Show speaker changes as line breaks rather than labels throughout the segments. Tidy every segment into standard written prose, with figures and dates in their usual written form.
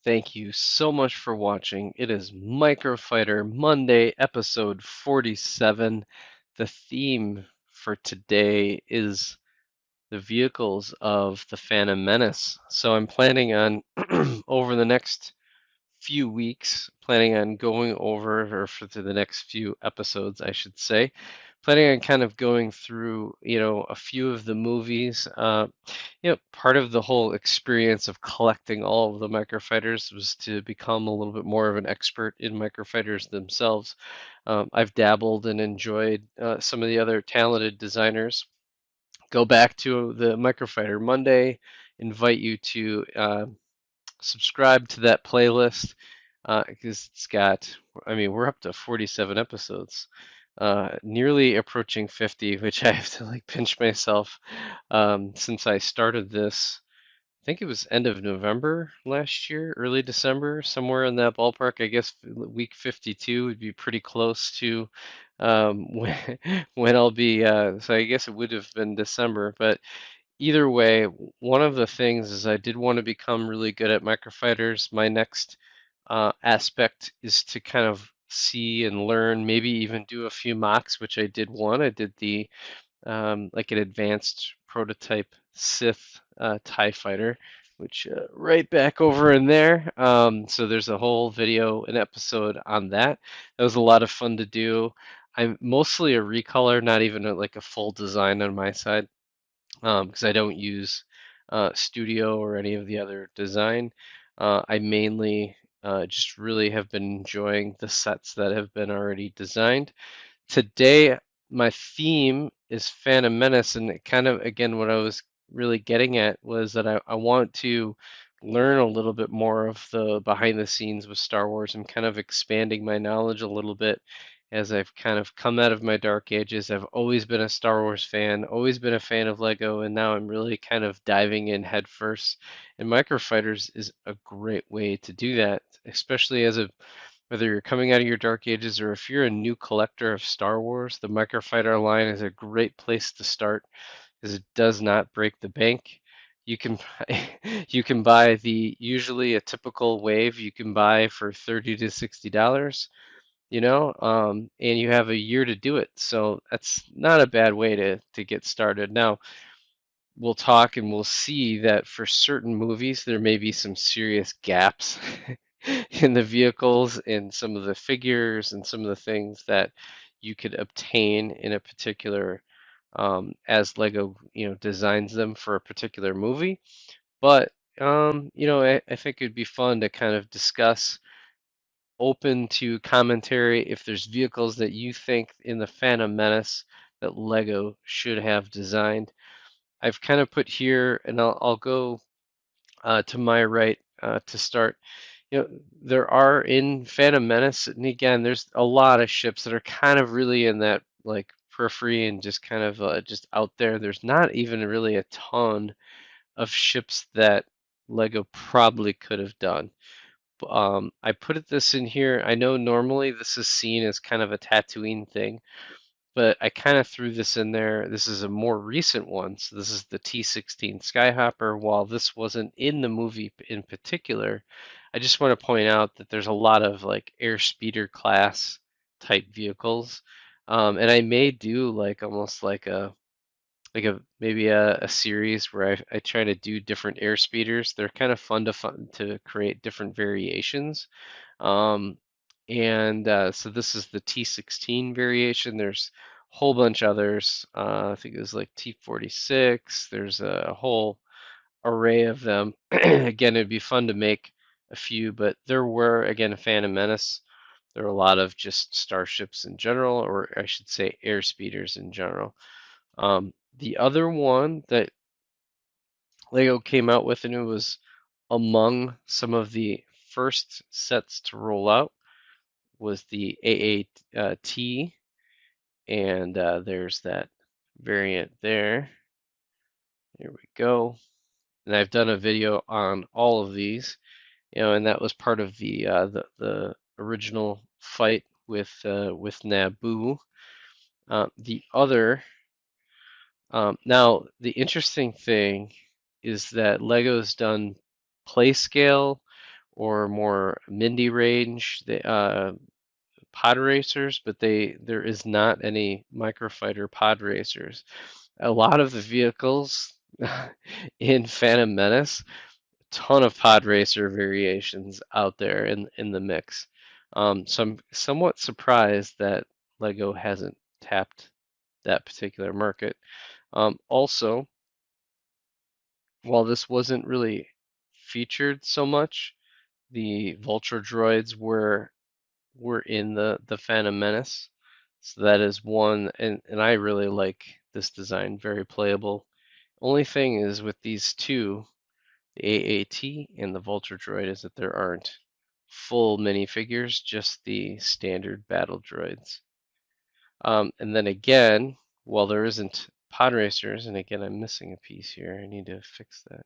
Thank you so much for watching. It is Microfighter Monday, episode 47. The theme for today is the vehicles of the Phantom Menace. So I'm planning on over the next few weeks, planning on going over, or for the next few episodes, I should say, planning on kind of going through, a few of the movies. Part of the whole experience of collecting all of the microfighters was to become a little bit more of an expert in microfighters themselves. I've dabbled and enjoyed some of the other talented designers. Go back to the Microfighter Monday, invite you to subscribe to that playlist because it's got, I mean, we're up to 47 episodes, nearly approaching 50, which I have to like pinch myself since I started this. I think it was end of November last year, early December, somewhere in that ballpark. I guess week 52 would be pretty close to when, when I'll be, so I guess it would have been December, but either way, one of the things is I did want to become really good at microfighters. My next aspect is to kind of see and learn, maybe even do a few mocks, which I did one. I did the like an advanced prototype Sith TIE fighter, which right back over in there. So there's a whole video, an episode on that. That was a lot of fun to do. I'm mostly a recolor, not even like a full design on my side because I don't use Studio or any of the other design. I mainly just really have been enjoying the sets that have been already designed. Today, my theme is Phantom Menace, and it kind of, again, what I was really getting at was that I want to learn a little bit more of the behind the scenes with Star Wars. I'm kind of expanding my knowledge a little bit as I've kind of come out of my dark ages. I've always been a Star Wars fan, always been a fan of Lego, and now I'm really kind of diving in headfirst. And Microfighters is a great way to do that, especially as a whether you're coming out of your dark ages or if you're a new collector of Star Wars, the Microfighter line is a great place to start because it does not break the bank. You can you can buy the usually a typical wave you can buy for $30 to $60, and you have a year to do it. So that's not a bad way to get started. Now, we'll talk and we'll see that for certain movies there may be some serious gaps in the vehicles and some of the figures and some of the things that you could obtain in a particular as Lego designs them for a particular movie. But I think it'd be fun to kind of discuss, open to commentary, if there's vehicles that you think in the Phantom Menace that Lego should have designed. I've kind of put here, and I'll go to my right to start. There are in Phantom Menace, and again, there's a lot of ships that are kind of really in that like periphery and just kind of just out there. There's not even really a ton of ships that Lego probably could have done. I put this in here. I know normally this is seen as kind of a Tatooine thing, but I kind of threw this in there. This is a more recent one. So this is the T-16 Skyhopper. While this wasn't in the movie in particular, I just want to point out that there's a lot of like airspeeder class type vehicles. And I may do like almost like a maybe a series where I try to do different airspeeders. They're kind of fun to create different variations. Um, and so this is the T-16 variation. There's a whole bunch others. I think it was like T-46. There's a whole array of them. Again, it'd be fun to make a few, but there were, again, a Phantom Menace. There were a lot of just starships in general, or I should say air speeders in general. The other one that Lego came out with, and it was among some of the first sets to roll out, was the AAT, and there's that variant there. There we go. And I've done a video on all of these, and that was part of the original fight with Naboo. The other Now the interesting thing is that Lego's done play scale or more Mindy range pod racers, but there is not any Microfighter pod racers. A lot of the vehicles in Phantom Menace, ton of pod racer variations out there in the mix. So I'm somewhat surprised that Lego hasn't tapped that particular market. Also, while this wasn't really featured so much, the Vulture droids were in the Phantom Menace. So that is one, and I really like this design, very playable. Only thing is with these two, the AAT and the Vulture droid, is that there aren't full minifigures, just the standard battle droids. And then again, while there isn't pod racers, and again I'm missing a piece here, I need to fix that.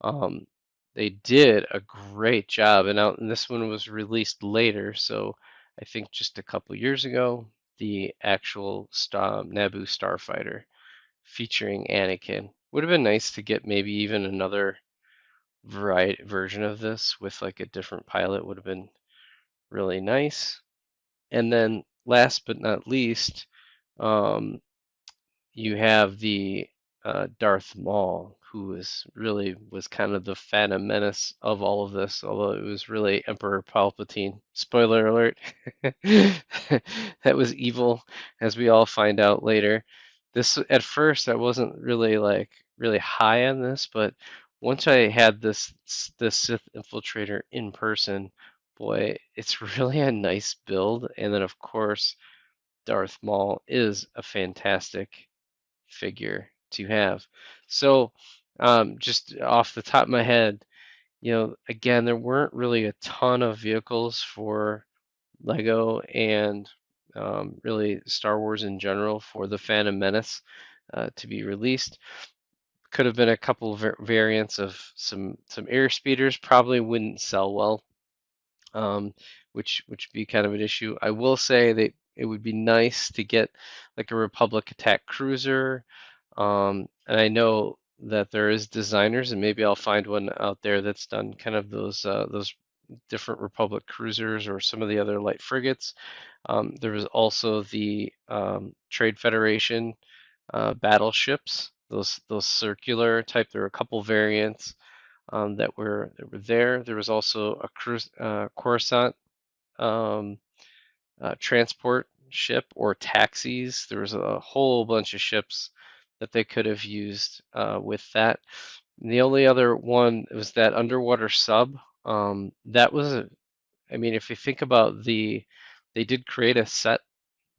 Um, they did a great job, and this one was released later, so I think just a couple years ago, the actual Naboo Starfighter featuring Anakin. Would have been nice to get maybe even another variety version of this with like a different pilot, would have been really nice. And then last but not least, um, you have the Darth Maul, who was kind of the Phantom Menace of all of this, although it was really Emperor Palpatine. Spoiler alert. That was evil, as we all find out later. This at first I wasn't really really high on this, but once I had this Sith infiltrator in person, boy, it's really a nice build. And then of course Darth Maul is a fantastic figure to have. So, just off the top of my head, again, there weren't really a ton of vehicles for Lego and really Star Wars in general for the Phantom Menace to be released. Could have been a couple of variants of some air speeders, probably wouldn't sell well, um, which would be kind of an issue. I will say that it would be nice to get like a Republic attack cruiser, and I know that there is designers, and maybe I'll find one out there that's done kind of those different Republic cruisers or some of the other light frigates. There was also the Trade Federation battleships, those circular type. There were a couple variants that were there. There was also a Coruscant um, transport ship or taxis. There was a whole bunch of ships that they could have used with that. And the only other one was that underwater sub. That was I mean, if you think about they did create a set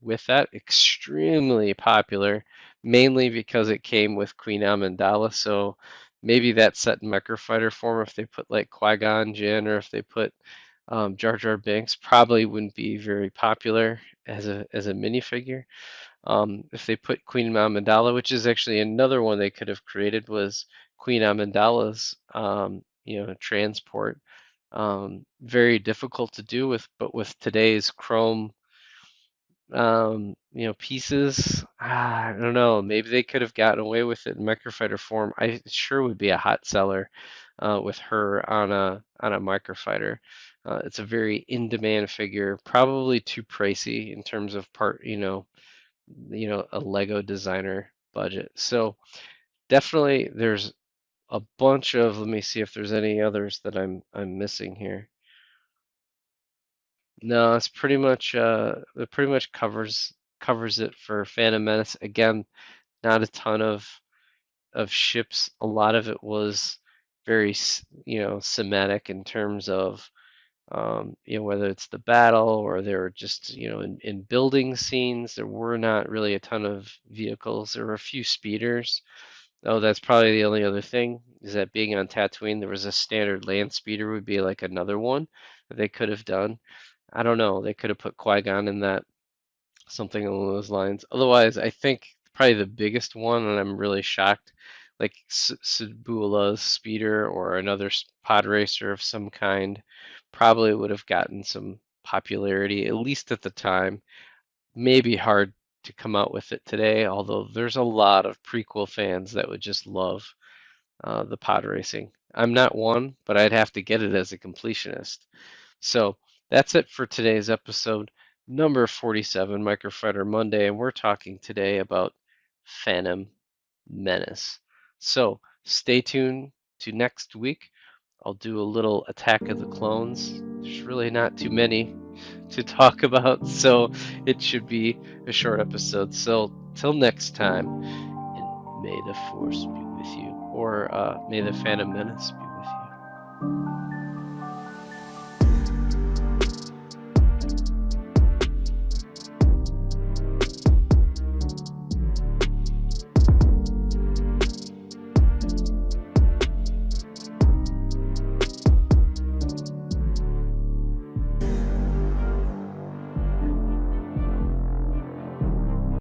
with that, extremely popular, mainly because it came with Queen Amidala. So maybe that set in Microfighter form, if they put like Qui-Gon Jinn or if they put Jar Jar Binks, probably wouldn't be very popular as a minifigure. If they put Queen Amidala, which is actually another one they could have created, was Queen Amidala's transport. Very difficult to do but with today's chrome pieces. I don't know. Maybe they could have gotten away with it in Microfighter form. I sure would be a hot seller with her on a Microfighter. It's a very in-demand figure, probably too pricey in terms of a Lego designer budget. So definitely there's a bunch of, let me see if there's any others that I'm missing here. No, it's it pretty much covers it for Phantom Menace. Again, not a ton of ships. A lot of it was very thematic in terms of whether it's the battle or they were just in building scenes. There were not really a ton of vehicles. There were a few speeders. Oh, that's probably the only other thing is that being on Tatooine, there was a standard land speeder would be like another one that they could have done. I don't know. They could have put Qui-Gon in that, something along those lines. Otherwise, I think probably the biggest one, and I'm really shocked, like Sabula's speeder or another pod racer of some kind, probably would have gotten some popularity, at least at the time. Maybe hard to come out with it today, although there's a lot of prequel fans that would just love the pod racing. I'm not one, but I'd have to get it as a completionist. So that's it for today's episode, number 47, Microfighter Monday, and we're talking today about Phantom Menace. So stay tuned to next week. I'll do a little Attack of the Clones. There's really not too many to talk about, so it should be a short episode. So till next time, and may the Force be with you, or may the Phantom Menace be with you.